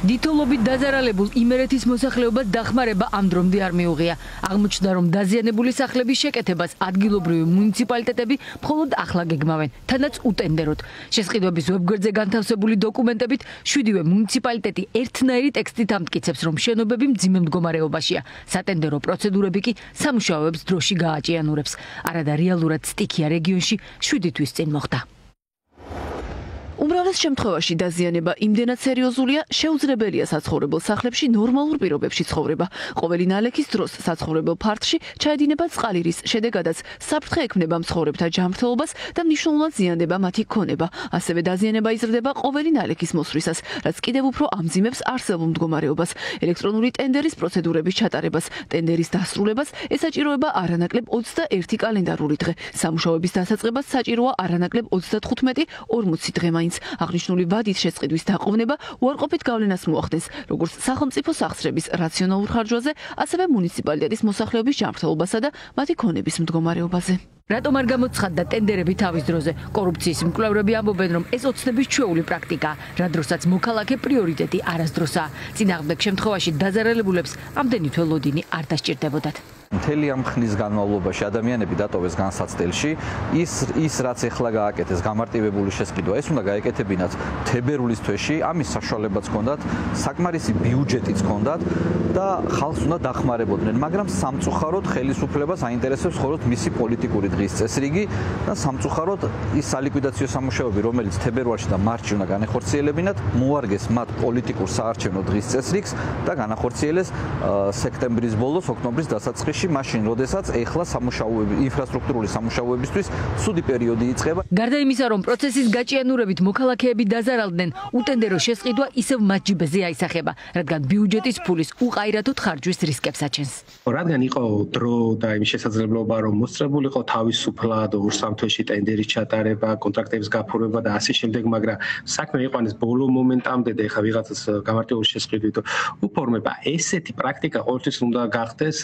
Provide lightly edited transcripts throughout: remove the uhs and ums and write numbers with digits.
Დითოლობით დაზარალებულ იმერეთის მოსახლეობას დახმარება ამ დრომდე არ მიუღია. აღმოჩნდა, რომ დაზიანებული სახლების შეკეთებას ადგილობრივი მუნიციპალიტეტები მხოლოდ ახლა გეგმავენ, თანაც უტენდეროდ. შესყიდვების ვებგვერდზე განთავსებული დოკუმენტებით 7-ვე მუნიციპალიტეტი ერთნაირი ტექსტით ამტკიცებს, რომ შენობები მძიმე მდგომარეობაშია. სატენდერო პროცედურები კი სამუშაოებს დროში გააჭიანურებს. არადა რეალურად სტიქია რეგიონში 7 თვის წინ მოხდა. უმრავლეს შემთხვევაში დაზიანება იმდენად სერიოზულია, შეუძლებელია საცხოვრებელ სახლებში ნორმალურ პირობებში ცხოვრება. ყოველი ნალექის დროს საცხოვრებელ ფართში ჩაედინება წყალი, რის შედეგადაც საფრთხე ექმნება მცხოვრებთა ჯანმრთელობას და მნიშვნელოვნად ზიანდება მათი ქონება. ასევე დაზიანება იზრდება ყოველი ნალექის მოსვლისას, რაც კიდევ უფრო ამძიმებს არსებულ მდგომარეობას. ელექტრონული ტენდერის პროცედურების ჩატარებას, ტენდერის დასრულებას ესაჭიროება არანაკლებ 21 კალენდარული დღე. სამუშაოების დასაწყებას საჭიროა არანაკლებ 35-40 დღე. აღნიშნული ვადით შესყიდვის დაყოვნება უარყოფით გავლენას მოახდენს როგორც სახელმწიფო სახსრების რაციონალურ ხარჯვაზე, ასევე მუნიციპალიტეტის მოსახლეობის ჯანმრთელობასა და მათი ქონების მდგომარეობაზე. რატომ არ გამოცხადდა ტენდერები თავის დროზე? კორუფციის მკვლევრები ამბობენ, რომ ეს ოცნების ჩვეული პრაქტიკაა, რა დროსაც მოქალაქე პრიორიტეტი არასდროსაა. წინააღმდეგ შემთხვევაში დაზარალებულებს ამდენი თვე ლოდინი არ დასჭირდებოდათ. მთელი ამ ხნის განმავლობაში ადამიანები დატოვეს განსაცდელში, ის რაც ეხლა გააკეთეს გამარტივებული შესყიდვა, ეს უნდა გაეკეთებინათ თებერვლის თვეში, ამის საშუალებაც ჰქონდათ, საკმარისი ბიუჯეტიც ჰქონდათ და ხალხს უნდა დახმარებოდნენ, მაგრამ სამწუხაროდ ხელისუფლებას აინტერესებს მხოლოდ მისი პოლიტიკური დღის წესრიგი და სამწუხაროდ ის სალიკვიდაციო სამუშაოები, რომელიც თებერვალში და მარტში უნდა განეხორციელებინათ, მოარგეს მათ პოლიტიკურ საარჩევნო დღის წესრიგს და განახორციელეს სექტემბრის ბოლოს, ოქტომბრის დასაწყისში. მაშინ, როდესაც ეხლა ინფრასტრუქტურული სამუშაოებისთვის ცუდი პერიოდი იწყება. გარდა იმისა, რომ პროცესის გაჭიანურებით მოქალაქეები დაზარალდნენ, უტენდერო შესყიდვა ისევ მათ ჯიბეზე აისახება, რადგან ბიუჯეტის ფულის უყაირათოდ ხარჯვის რისკებს აჩენს. რადგან იყო დრო და იმის შესაძლებლობა, რომ მოსწრებულიყო თავისუფლად 2-3 თვეში ტენდერის ჩატარება, კონტრაქტების გაფორმება და ასე შემდეგ, მაგრამ საქმე იყვანეს ბოლო მომენტამდე და ეხლა ვიღაცას გამარტივებული შესყიდვით უფორმება. ესეთი პრაქტიკა ყოველთვის უნდა გახდეს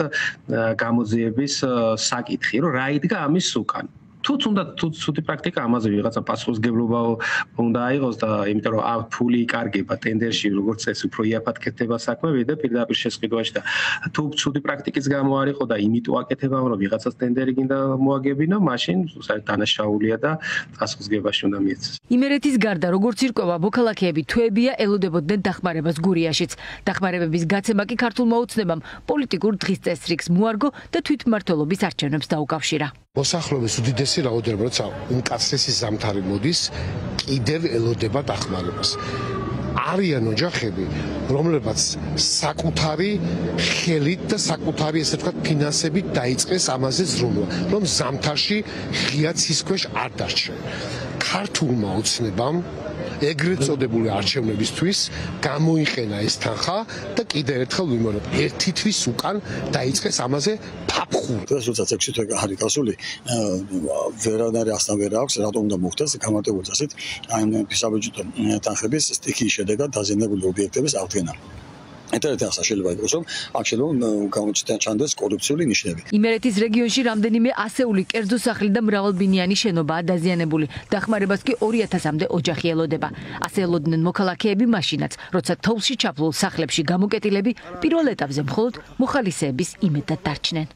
გამოძიების საკითხი, რომ რა იდგა ამის უკან. თუ ცუდი პრაქტიკა ამაზე ვიღაცა პასუხისმგებლობა უნდა აიღოს და იმიტომ რომ ამ ფული იკარგება ტენდერში, როგორც წესი, უფრო იაფად კეთდება საქმე, ვიდრე პირდაპირ შესყიდვაში და თუ ცუდი პრაქტიკის გამო არ იყო და იმიტომ აკეთება, რომ ვიღაცას ტენდერი გინდა მოაგებინო, მაშინ დანაშაულია და პასუხისმგებლობაში უნდა მიეცეს. იმერეთის გარდა, როგორც ირკვევა, მოქალაქეები თვეებია ელოდებოდნენ დახმარებას გურიაშიც. დახმარებების გაცემა კი ქართულმა ოცნებამ პოლიტიკურ დღის წესრიგს მოარგო და თვითმმართველობის არჩევნებს დაუკავშირა. მოსახლეობის უდიდესი რაოდენობა, როცა უმკაცრესი ზამთარი მოდის, კიდევ ელოდება დახმარებას. არიან ოჯახები, რომლებაც საკუთარი ხელით და საკუთარი, ესე ვთქვათ, ფინანსებით დაიწყეს ამაზე ზრუნვა, რომ ზამთარში ღია ცის ქვეშ არ დარჩენ. ქართულმა ოცნებამ ეგრეთ წოდებული არჩევნებისთვის გამოიყენა ეს თანხა და კიდევ ერთხელ ვიმეორებ, ერთი თვის უკან დაიწყეს ამაზე ფაფხური. როდესაც 6 თვე არის გასული, ვერანაირი ასთან ვერ აქვს, რატომ უნდა მოხდეს გამარტივებული წესით აი საბიუჯეტო თანხების სტიქიის შედეგად დაზიანებული ობიექტების აღდგენა. ერთ-ერთი ახლა შეიძლება იყოს, რომ აქ შეიძლება გამოჩნდეს კორუფციული ნიშნები. იმერეთის რეგიონში რამდენიმე ასეული კერძო სახლი და მრავალბინიანი შენობაა დაზიანებული. დახმარებას კი 2000-მდე ოჯახი ელოდება. ასე ელოდნენ მოქალაქეები მაშინაც, როცა თოვლში ჩაფლულ სახლებში გამოკეტილები პირველ ეტაპზე მხოლოდ მოხალისეების იმედად დარჩნენ.